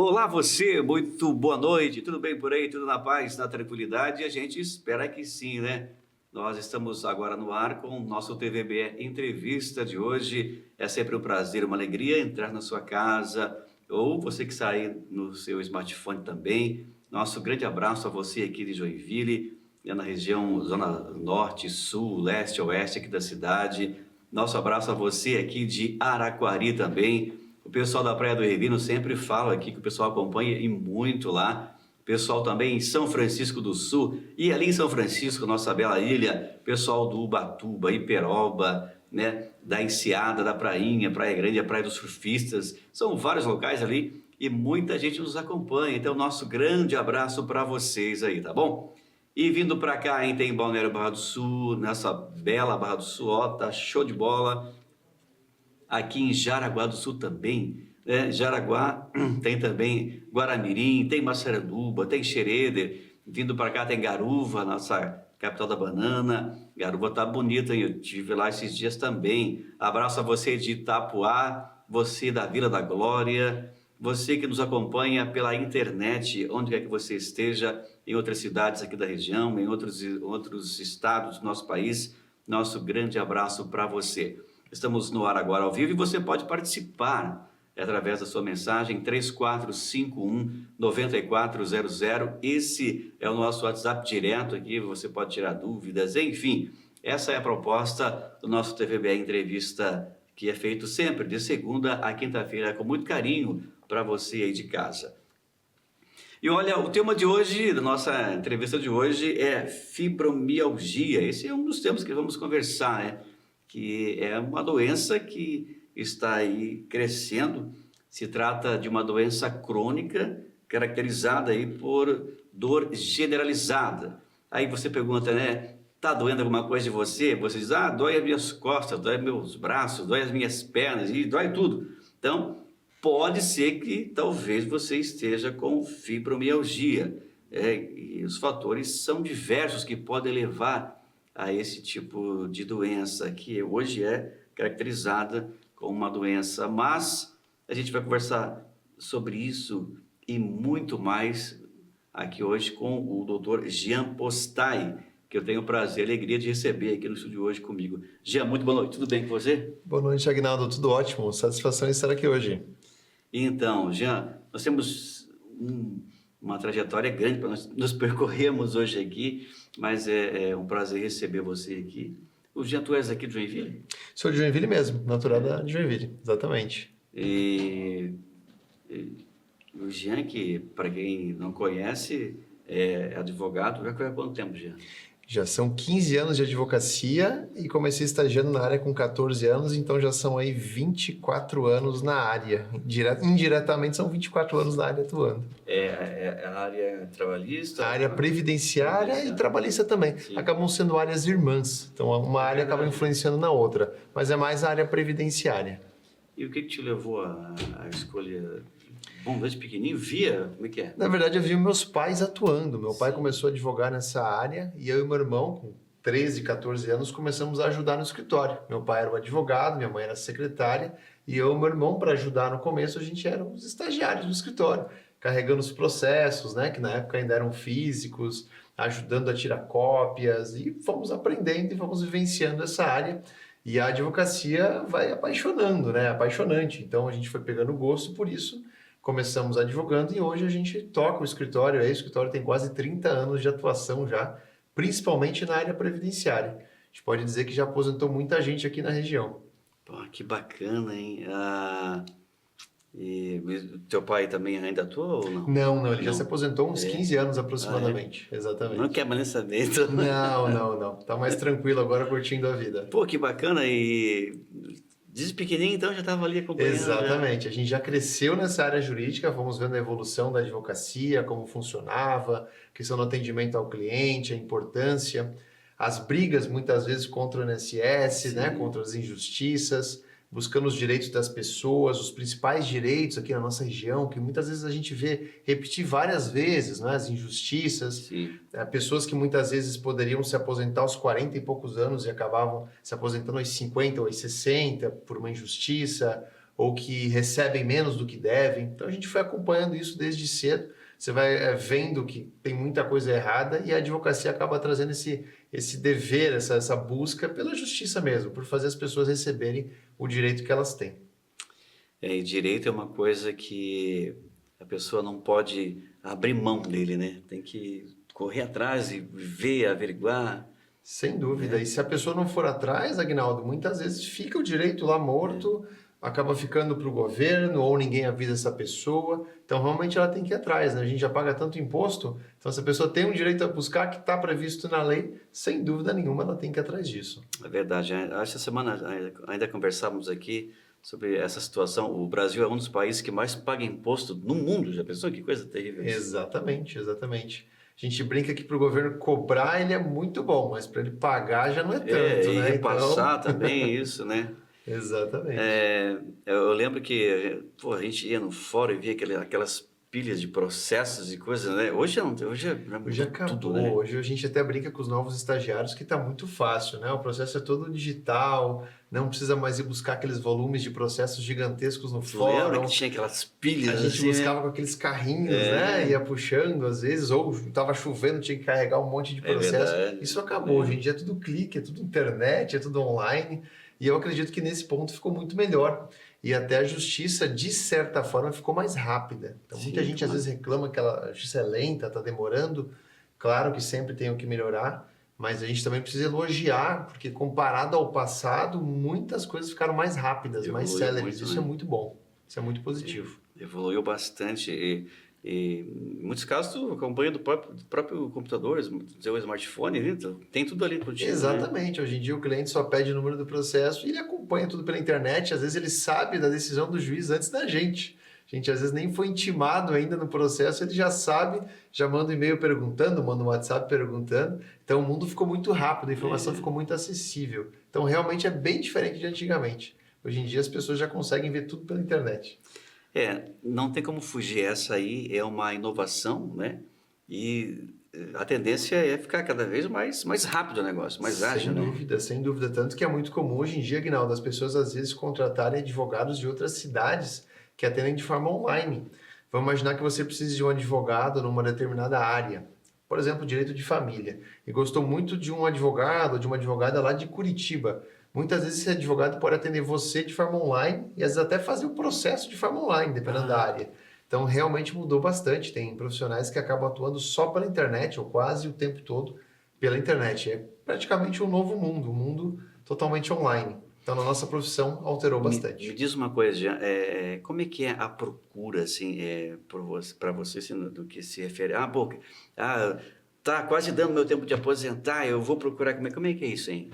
Olá você, muito boa noite, tudo bem por aí, tudo na paz, na tranquilidade? A gente espera que sim, né? Nós estamos agora no ar com o nosso TVBE Entrevista de hoje. É sempre um prazer, uma alegria entrar na sua casa, ou você que está aí no seu smartphone também. Nosso grande abraço a você aqui de Joinville, na região Zona Norte, Sul, Leste, Oeste aqui da cidade. Nosso abraço a você aqui de Araquari também. O pessoal da Praia do Revino sempre fala aqui que o pessoal acompanha e muito lá. Pessoal também em São Francisco do Sul e ali em São Francisco, nossa bela ilha, pessoal do Ubatuba, Iperoba, né, da Enseada, da Prainha, Praia Grande, a Praia dos Surfistas. São vários locais ali e muita gente nos acompanha. Então, nosso grande abraço para vocês aí, tá bom? E vindo para cá, hein, tem Balneário Barra do Sul, nessa bela Barra do Sul, ó, tá show de bola. Aqui em Jaraguá do Sul também, né? Jaraguá tem também Guaramirim, tem Massaranduba, tem Xereder, vindo para cá tem Garuva, nossa capital da banana. Garuva tá bonita, hein? Eu estive lá esses dias também. Abraço a você de Itapuá, você da Vila da Glória, você que nos acompanha pela internet, onde quer que você esteja, em outras cidades aqui da região, em outros estados do nosso país, nosso grande abraço para você. Estamos no ar agora ao vivo e você pode participar através da sua mensagem 3451-9400. Esse é o nosso WhatsApp direto aqui, você pode tirar dúvidas, enfim. Essa é a proposta do nosso TVBE Entrevista, que é feito sempre de segunda a quinta-feira com muito carinho para você aí de casa. E olha, o tema de hoje, da nossa entrevista de hoje é fibromialgia. Esse é um dos temas que vamos conversar, né? Que é uma doença que está aí crescendo. Se trata de uma doença crônica, caracterizada aí por dor generalizada. Aí você pergunta, né? Tá doendo alguma coisa de você? Você diz, dói as minhas costas, dói meus braços, dói as minhas pernas, e dói tudo. Então, pode ser que talvez você esteja com fibromialgia. E os fatores são diversos que podem levar a esse tipo de doença, que hoje é caracterizada como uma doença. Mas a gente vai conversar sobre isso e muito mais aqui hoje com o Dr. Jean Postai, que eu tenho o prazer e a alegria de receber aqui no estúdio hoje comigo. Jean, muito boa noite, tudo bem com você? Boa noite, Agnaldo, tudo ótimo, satisfação em estar aqui hoje. Então, Jean, nós temos uma trajetória grande para nós nos percorrermos hoje aqui, mas é um prazer receber você aqui. O Jean, tu és aqui de Joinville? Sou de Joinville mesmo, natural de Joinville, exatamente. E o Jean, que para quem não conhece, é advogado, já há quanto tempo, Jean? Já são 15 anos de advocacia e comecei estagiando na área com 14 anos, então já são aí 24 anos na área. Indiretamente são 24 anos na área atuando. É a área trabalhista? A área previdenciária e trabalhista também. Sim. Acabam sendo áreas irmãs, então uma área acaba influenciando na outra, mas é mais a área previdenciária. E o que te levou a escolher? Bom, desde pequenininho, via? Como é que é? Na verdade, eu vi meus pais atuando. Meu pai começou a advogar nessa área e eu e meu irmão, com 13, 14 anos, começamos a ajudar no escritório. Meu pai era o advogado, minha mãe era a secretária e eu e meu irmão, para ajudar no começo, a gente era os estagiários do escritório, carregando os processos, né, que na época ainda eram físicos, ajudando a tirar cópias e fomos aprendendo e fomos vivenciando essa área. E a advocacia vai apaixonando, né? Apaixonante. Então a gente foi pegando gosto por isso. Começamos advogando e hoje a gente toca o escritório. O escritório tem quase 30 anos de atuação já, principalmente na área previdenciária. A gente pode dizer que já aposentou muita gente aqui na região. Pô, que bacana, hein? E teu pai também ainda atua ou não? Não, ele já se aposentou há uns 15 anos aproximadamente. Exatamente. Não quer mais nem saber, então. Não. Tá mais tranquilo agora, curtindo a vida. Pô, que bacana. E desde pequenininho, então, já estava ali acompanhando. Exatamente. A gente já cresceu nessa área jurídica, fomos vendo a evolução da advocacia, como funcionava, a questão do atendimento ao cliente, a importância, as brigas muitas vezes contra o INSS, né, contra as injustiças, buscando os direitos das pessoas, os principais direitos aqui na nossa região, que muitas vezes a gente vê repetir várias vezes, né, as injustiças, pessoas que muitas vezes poderiam se aposentar aos 40 e poucos anos e acabavam se aposentando aos 50 ou aos 60 por uma injustiça, ou que recebem menos do que devem. Então a gente foi acompanhando isso desde cedo. Você vai vendo que tem muita coisa errada e a advocacia acaba trazendo esse dever, essa busca pela justiça mesmo, por fazer as pessoas receberem o direito que elas têm. E direito é uma coisa que a pessoa não pode abrir mão dele, né? Tem que correr atrás e ver, averiguar. Sem dúvida. E se a pessoa não for atrás, Agnaldo, muitas vezes fica o direito lá morto, acaba ficando para o governo ou ninguém avisa essa pessoa. Então, realmente, ela tem que ir atrás, né? A gente já paga tanto imposto, então se a pessoa tem um direito a buscar que está previsto na lei, sem dúvida nenhuma, ela tem que ir atrás disso. É verdade. Essa semana ainda conversávamos aqui sobre essa situação. O Brasil é um dos países que mais paga imposto no mundo. Já pensou que coisa terrível isso? Exatamente, exatamente. A gente brinca que para o governo cobrar ele é muito bom, mas para ele pagar já não é tanto, E né? repassar também isso, né? Exatamente. Eu lembro que a gente ia no fórum e via aquelas pilhas de processos e coisas, né? Hoje não, hoje Acabou. tudo, né? Hoje a gente até brinca com os novos estagiários que está muito fácil, né? O processo é todo digital, não precisa mais ir buscar aqueles volumes de processos gigantescos no Lembra fórum. que tinha aquelas pilhas A gente assim, buscava né? com aqueles carrinhos, né? Ia puxando às vezes, ou estava chovendo, tinha que carregar um monte de processo. Verdade. Isso acabou. Hoje em dia é tudo clique, é tudo internet, é tudo online. E eu acredito que nesse ponto ficou muito melhor. E até a justiça, de certa forma, ficou mais rápida. Então, muita gente às vezes reclama que a justiça é lenta, está demorando. Claro que sempre tem o que melhorar, mas a gente também precisa elogiar, porque comparado ao passado, muitas coisas ficaram mais rápidas, mais Evoluiu céleres. muito, Isso né? é muito bom. Isso é muito positivo. Evoluiu bastante e em muitos casos tu acompanha do próprio computador, seu smartphone, né? Tem tudo ali contigo, né? Exatamente. Hoje em dia o cliente só pede o número do processo e ele acompanha tudo pela internet. Às vezes ele sabe da decisão do juiz antes da gente. A gente às vezes nem foi intimado ainda no processo, ele já sabe, já manda um e-mail perguntando, manda um WhatsApp perguntando. Então o mundo ficou muito rápido, a informação ficou muito acessível. Então realmente é bem diferente de antigamente. Hoje em dia as pessoas já conseguem ver tudo pela internet. Não tem como fugir. Essa aí é uma inovação, né? E a tendência é ficar cada vez mais rápido o negócio, mais ágil, né? Sem dúvida, sem dúvida. Tanto que é muito comum hoje em dia, Aguinaldo, as pessoas às vezes contratarem advogados de outras cidades que atendem de forma online. Vamos imaginar que você precisa de um advogado numa determinada área, por exemplo, direito de família, e gostou muito de um advogado ou de uma advogada lá de Curitiba. Muitas vezes esse advogado pode atender você de forma online e às vezes até fazer o processo de forma online, dependendo da área. Então realmente mudou bastante. Tem profissionais que acabam atuando só pela internet ou quase o tempo todo pela internet. É praticamente um novo mundo, um mundo totalmente online. Então na nossa profissão alterou bastante. Me diz uma coisa, Jean, como é que é a procura, assim, para você, assim, do que se refere? Tá quase dando meu tempo de aposentar, eu vou procurar, como é que é isso, hein?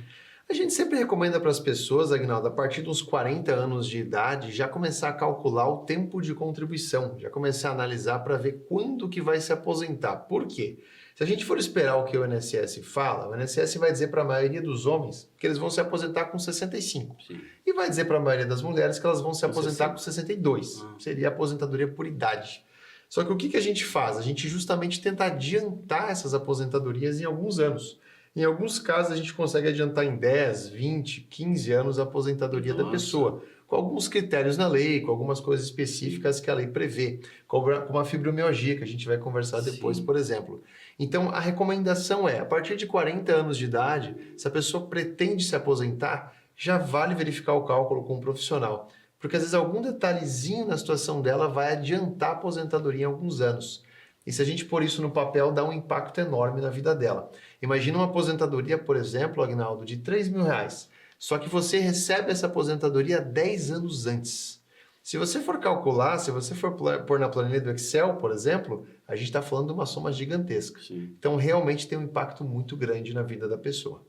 A gente sempre recomenda para as pessoas, Agnaldo, a partir dos 40 anos de idade, já começar a calcular o tempo de contribuição, já começar a analisar para ver quando que vai se aposentar. Por quê? Se a gente for esperar o que o INSS fala, o INSS vai dizer para a maioria dos homens que eles vão se aposentar com 65. Sim. E vai dizer para a maioria das mulheres que elas vão se aposentar com 62. Seria a aposentadoria por idade. Só que o que a gente faz? A gente justamente tenta adiantar essas aposentadorias em alguns anos. Em alguns casos, a gente consegue adiantar em 10, 20, 15 anos a aposentadoria da pessoa, com alguns critérios na lei, com algumas coisas específicas que a lei prevê, como a fibromialgia, que a gente vai conversar depois, por exemplo. Então, a recomendação é, a partir de 40 anos de idade, se a pessoa pretende se aposentar, já vale verificar o cálculo com um profissional, porque às vezes algum detalhezinho na situação dela vai adiantar a aposentadoria em alguns anos. E se a gente pôr isso no papel, dá um impacto enorme na vida dela. Imagina uma aposentadoria, por exemplo, Agnaldo, de R$3.000. Só que você recebe essa aposentadoria 10 anos antes. Se você for calcular, se você for pôr na planilha do Excel, por exemplo, a gente está falando de uma soma gigantesca. Sim. Então, realmente tem um impacto muito grande na vida da pessoa.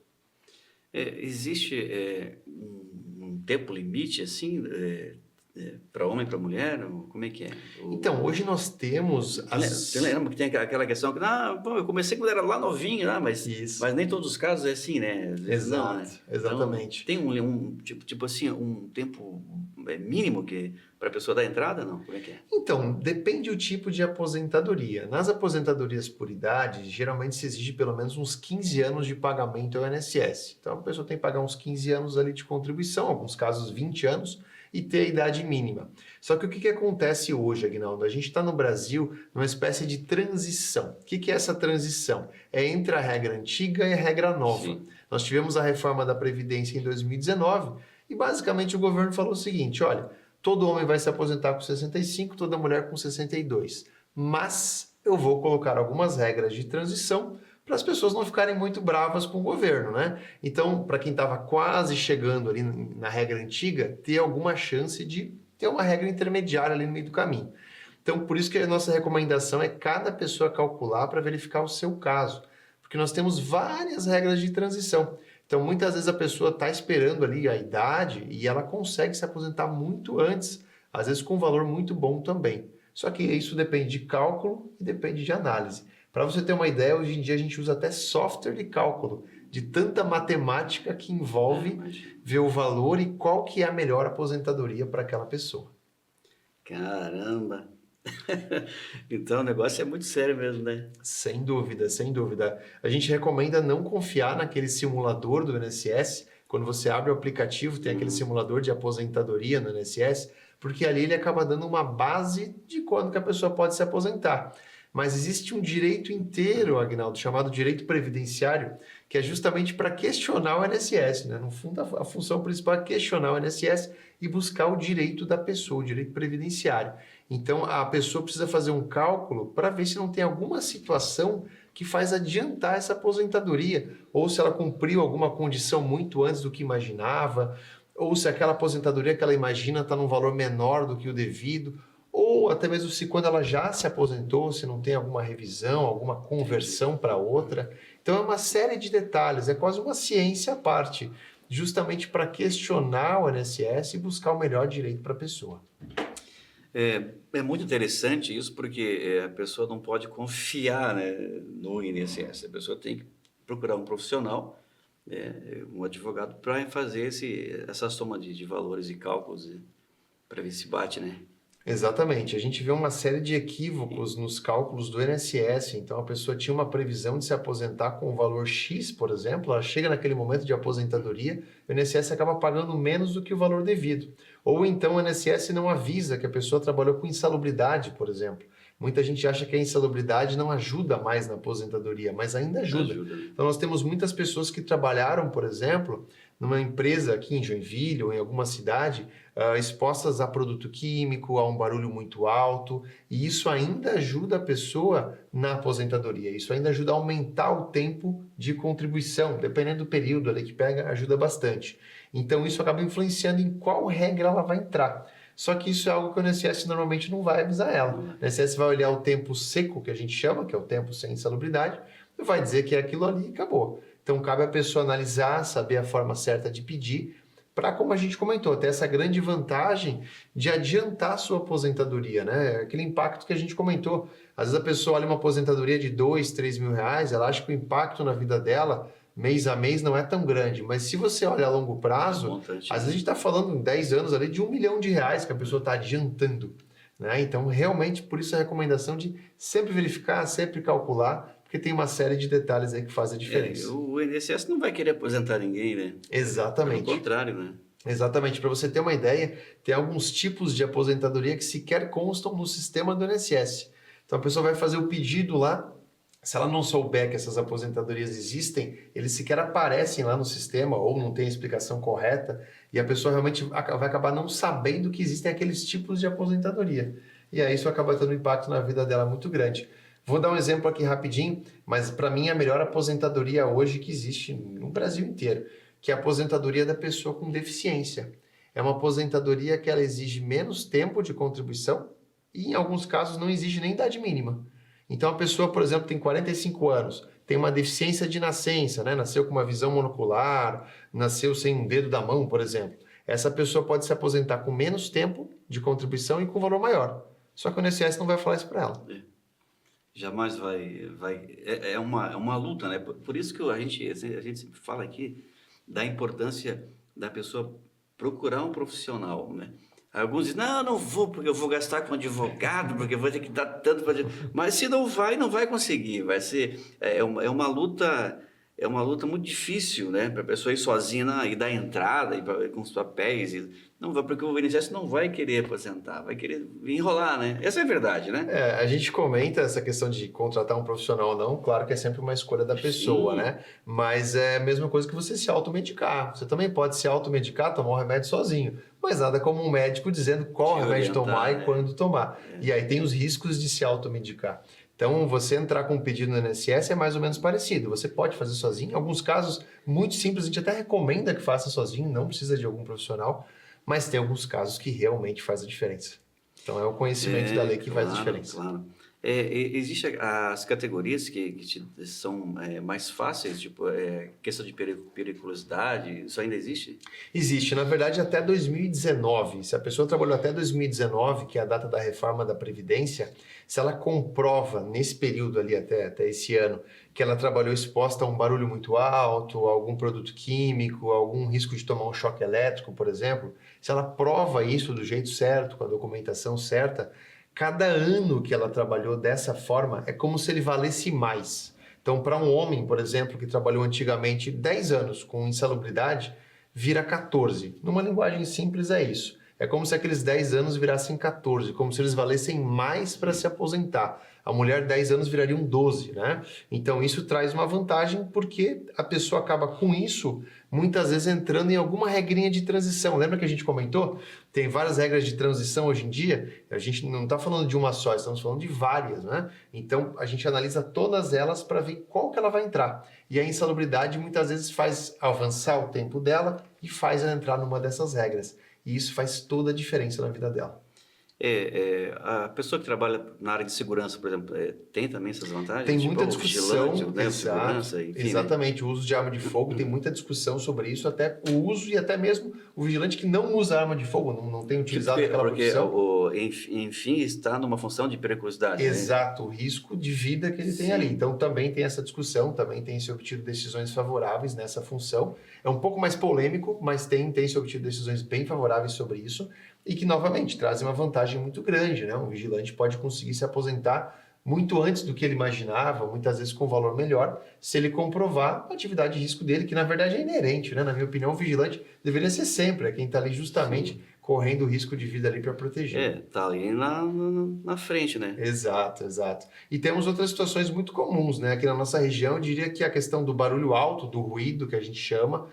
Existe um tempo limite, assim, para homem e para mulher? Como é que é? Então, hoje nós temos... Você lembra que tem aquela questão que, eu comecei quando era lá novinho, mas nem todos os casos é assim, né? Exato, não, né? exatamente. Então, tem um tipo assim, um tempo mínimo para a pessoa dar entrada, não? Como é que é? Então, depende do tipo de aposentadoria. Nas aposentadorias por idade, geralmente se exige pelo menos uns 15 anos de pagamento ao INSS. Então, a pessoa tem que pagar uns 15 anos ali de contribuição, em alguns casos 20 anos, e ter a idade mínima. Só que o que acontece hoje, Aguinaldo? A gente está no Brasil numa espécie de transição. O que é essa transição? É entre a regra antiga e a regra nova. Sim. Nós tivemos a reforma da Previdência em 2019 e basicamente o governo falou o seguinte, olha, todo homem vai se aposentar com 65, toda mulher com 62. Mas eu vou colocar algumas regras de transição para as pessoas não ficarem muito bravas com o governo, né? Então, para quem estava quase chegando ali na regra antiga, ter alguma chance de ter uma regra intermediária ali no meio do caminho. Então, por isso que a nossa recomendação é cada pessoa calcular para verificar o seu caso, porque nós temos várias regras de transição. Então, muitas vezes a pessoa está esperando ali a idade e ela consegue se aposentar muito antes, às vezes com um valor muito bom também. Só que isso depende de cálculo e depende de análise. Para você ter uma ideia, hoje em dia a gente usa até software de cálculo, de tanta matemática que envolve ver o valor e qual que é a melhor aposentadoria para aquela pessoa. Caramba! Então o negócio é muito sério mesmo, né? Sem dúvida, sem dúvida. A gente recomenda não confiar naquele simulador do INSS. Quando você abre o aplicativo, tem aquele simulador de aposentadoria no INSS, porque ali ele acaba dando uma base de quando que a pessoa pode se aposentar. Mas existe um direito inteiro, Aguinaldo, chamado direito previdenciário, que é justamente para questionar o INSS, né? No fundo, a função principal é questionar o INSS e buscar o direito da pessoa, o direito previdenciário. Então, a pessoa precisa fazer um cálculo para ver se não tem alguma situação que faz adiantar essa aposentadoria, ou se ela cumpriu alguma condição muito antes do que imaginava, ou se aquela aposentadoria que ela imagina está num valor menor do que o devido, ou até mesmo se quando ela já se aposentou, se não tem alguma revisão, alguma conversão para outra. Então é uma série de detalhes, é quase uma ciência à parte, justamente para questionar o INSS e buscar o melhor direito para a pessoa. É muito interessante isso, porque a pessoa não pode confiar, né, no INSS. A pessoa tem que procurar um profissional, um advogado, para fazer essa soma de valores e cálculos, para ver se bate, né? Exatamente. A gente vê uma série de equívocos nos cálculos do INSS. Então, a pessoa tinha uma previsão de se aposentar com um valor X, por exemplo, ela chega naquele momento de aposentadoria, o INSS acaba pagando menos do que o valor devido. Ou então o INSS não avisa que a pessoa trabalhou com insalubridade, por exemplo. Muita gente acha que a insalubridade não ajuda mais na aposentadoria, mas ainda ajuda. Então, nós temos muitas pessoas que trabalharam, por exemplo, numa empresa aqui em Joinville ou em alguma cidade, expostas a produto químico, a um barulho muito alto, e isso ainda ajuda a pessoa na aposentadoria, isso ainda ajuda a aumentar o tempo de contribuição, dependendo do período ali que pega, ajuda bastante. Então isso acaba influenciando em qual regra ela vai entrar. Só que isso é algo que o INSS normalmente não vai avisar ela. O INSS vai olhar o tempo seco, que a gente chama, que é o tempo sem insalubridade, e vai dizer que é aquilo ali e acabou. Então cabe a pessoa analisar, saber a forma certa de pedir, para, como a gente comentou, ter essa grande vantagem de adiantar a sua aposentadoria, né? Aquele impacto que a gente comentou. Às vezes a pessoa olha uma aposentadoria de 2, 3 mil reais, ela acha que o impacto na vida dela, mês a mês, não é tão grande. Mas se você olha a longo prazo, às vezes a gente está falando em 10 anos ali de R$1 milhão que a pessoa está adiantando, né? Então, realmente, por isso a recomendação de sempre verificar, sempre calcular, porque tem uma série de detalhes aí que fazem a diferença. O INSS não vai querer aposentar ninguém, né? Exatamente. Pelo contrário, né? Exatamente. Para você ter uma ideia, tem alguns tipos de aposentadoria que sequer constam no sistema do INSS. Então a pessoa vai fazer o pedido lá, se ela não souber que essas aposentadorias existem, eles sequer aparecem lá no sistema ou não tem a explicação correta e a pessoa realmente vai acabar não sabendo que existem aqueles tipos de aposentadoria. E aí isso acaba tendo um impacto na vida dela muito grande. Vou dar um exemplo aqui rapidinho, mas para mim é a melhor aposentadoria hoje que existe no Brasil inteiro, que é a aposentadoria da pessoa com deficiência. É uma aposentadoria que ela exige menos tempo de contribuição e em alguns casos não exige nem idade mínima. Então a pessoa, por exemplo, tem 45 anos, tem uma deficiência de nascença, né? Nasceu com uma visão monocular, nasceu sem um dedo da mão, por exemplo. Essa pessoa pode se aposentar com menos tempo de contribuição e com valor maior. Só que o INSS não vai falar isso para ela. Jamais vai. É uma luta, né? Por isso que a gente sempre fala aqui da importância da pessoa procurar um profissional, né? Alguns dizem, não vou, porque eu vou gastar com advogado, porque eu vou ter que dar tanto para... Mas se não vai conseguir. Vai ser... É uma luta é uma luta muito difícil, né? Para a pessoa ir sozinha e dar entrada com os papéis. Não vai, porque o INSS não vai querer aposentar, vai querer enrolar, né? Essa é a verdade, né? A gente comenta essa questão de contratar um profissional ou não, claro que é sempre uma escolha da pessoa, Sim. né? Mas é a mesma coisa que você se automedicar. Você também pode se automedicar, tomar um remédio sozinho, mas nada como um médico dizendo qual Te remédio tomar orientar, e né? quando tomar. E aí tem os riscos de se automedicar. Então, você entrar com um pedido no INSS é mais ou menos parecido. Você pode fazer sozinho. Em alguns casos, muito simples, a gente até recomenda que faça sozinho, não precisa de algum profissional, mas tem alguns casos que realmente faz a diferença. Então, é o conhecimento da lei que faz a Claro, diferença. claro. Existem as categorias que são mais fáceis, tipo, questão de periculosidade, isso ainda existe? Existe, na verdade, até 2019. Se a pessoa trabalhou até 2019, que é a data da reforma da Previdência, se ela comprova nesse período ali, até esse ano, que ela trabalhou exposta a um barulho muito alto, a algum produto químico, a algum risco de tomar um choque elétrico, por exemplo, se ela prova isso do jeito certo, com a documentação certa, cada ano que ela trabalhou dessa forma é como se ele valesse mais. Então, para um homem, por exemplo, que trabalhou antigamente 10 anos com insalubridade, vira 14. Numa linguagem simples é isso. É como se aqueles 10 anos virassem 14, como se eles valessem mais para se aposentar. A mulher, 10 anos, virariam 12, né? Então, isso traz uma vantagem porque a pessoa acaba com isso, muitas vezes entrando em alguma regrinha de transição. Lembra que a gente comentou? Tem várias regras de transição hoje em dia. A gente não está falando de uma só, estamos falando de várias, né? Então, a gente analisa todas elas para ver qual que ela vai entrar. E a insalubridade muitas vezes faz avançar o tempo dela e faz ela entrar numa dessas regras. E isso faz toda a diferença na vida dela. A pessoa que trabalha na área de segurança, por exemplo, tem também essas vantagens? Tem Tipo, muita o discussão, vigilante, né, o exato, segurança, enfim, né? exatamente, o uso de arma de fogo, tem muita discussão sobre isso, até o uso e até mesmo o vigilante que não usa arma de fogo, não tem utilizado aquela Porque, profissão. enfim, está numa função de periculosidade, né? Exato, o risco de vida que ele tem ali. Sim. Então também tem essa discussão, também tem se obtido decisões favoráveis nessa função. É um pouco mais polêmico, mas tem se obtido decisões bem favoráveis sobre isso e que, novamente, trazem uma vantagem muito grande, né? Um vigilante pode conseguir se aposentar muito antes do que ele imaginava, muitas vezes com valor melhor, se ele comprovar a atividade de risco dele, que na verdade é inerente, né? Na minha opinião, o vigilante deveria ser sempre, é quem está ali justamente Sim. correndo o risco de vida ali para proteger. Tá ali na frente, né? Exato, exato. E temos outras situações muito comuns, né? Aqui na nossa região, eu diria que a questão do barulho alto, do ruído que a gente chama,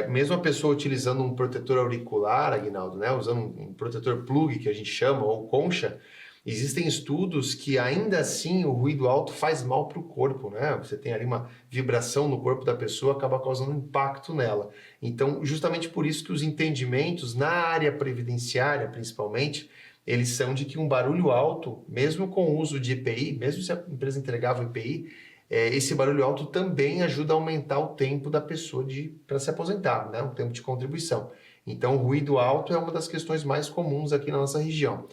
mesmo a pessoa utilizando um protetor auricular, Aguinaldo, né? Usando um protetor plug que a gente chama, ou concha, existem estudos que ainda assim o ruído alto faz mal para o corpo, né? Você tem ali uma vibração no corpo da pessoa, acaba causando impacto nela. Então, justamente por isso que os entendimentos na área previdenciária, principalmente, eles são de que um barulho alto, mesmo com o uso de EPI, mesmo se a empresa entregava o EPI, esse barulho alto também ajuda a aumentar o tempo da pessoa para se aposentar, né? O tempo de contribuição. Então, o ruído alto é uma das questões mais comuns aqui na nossa região.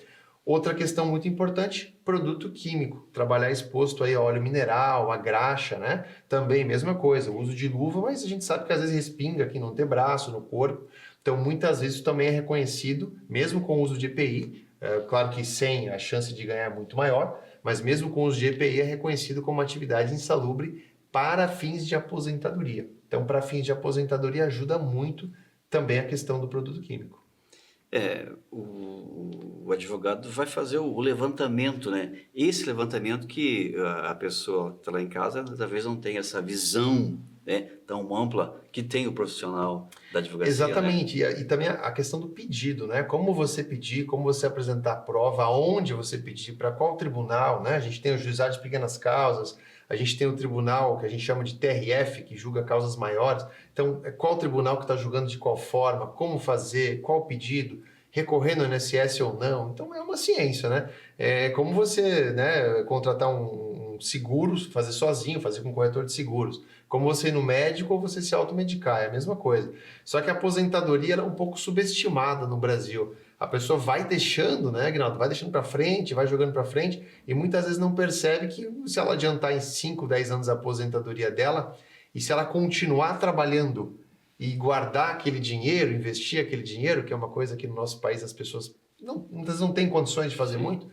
Outra questão muito importante, produto químico. Trabalhar exposto aí a óleo mineral, a graxa, né? Também mesma coisa, o uso de luva, mas a gente sabe que às vezes respinga aqui no antebraço, no corpo. Então, muitas vezes isso também é reconhecido, mesmo com o uso de EPI. Claro que sem a chance de ganhar é muito maior, mas mesmo com o uso de EPI é reconhecido como atividade insalubre para fins de aposentadoria. Então, para fins de aposentadoria ajuda muito também a questão do produto químico. O advogado vai fazer o levantamento, né? Esse levantamento que a pessoa que está lá em casa, talvez não tenha essa visão, né, tão ampla que tem o profissional da advocacia, né? Exatamente, e também a questão do pedido, né? Como você pedir, como você apresentar a prova, aonde você pedir, para qual tribunal, né? A gente tem o juizado de pequenas causas, a gente tem o tribunal que a gente chama de TRF, que julga causas maiores. Então, qual tribunal que está julgando de qual forma, como fazer, qual pedido, recorrer no INSS ou não. Então, é uma ciência, né? É como você, né, contratar um seguro, fazer sozinho, fazer com um corretor de seguros. Como você ir no médico ou você se automedicar, é a mesma coisa. Só que a aposentadoria ela é um pouco subestimada no Brasil. A pessoa vai deixando, né, Aguinaldo? Vai deixando para frente, vai jogando para frente e muitas vezes não percebe que se ela adiantar em 5, 10 anos a aposentadoria dela e se ela continuar trabalhando e guardar aquele dinheiro, investir aquele dinheiro, que é uma coisa que no nosso país as pessoas muitas vezes não têm condições de fazer muito,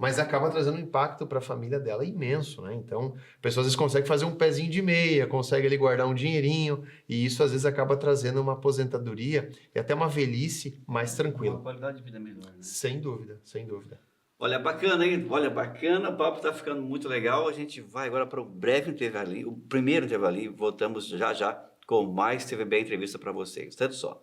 mas acaba trazendo um impacto para a família dela imenso, né? Então, a pessoa às vezes consegue fazer um pezinho de meia, consegue ali guardar um dinheirinho, e isso às vezes acaba trazendo uma aposentadoria e até uma velhice mais tranquila. Uma qualidade de vida melhor, né? Sem dúvida, sem dúvida. Olha, bacana, hein? Olha, bacana, o papo está ficando muito legal. A gente vai agora para o breve intervalinho, o primeiro intervalinho. Voltamos já já com mais TVB Entrevista para vocês. Tanto só.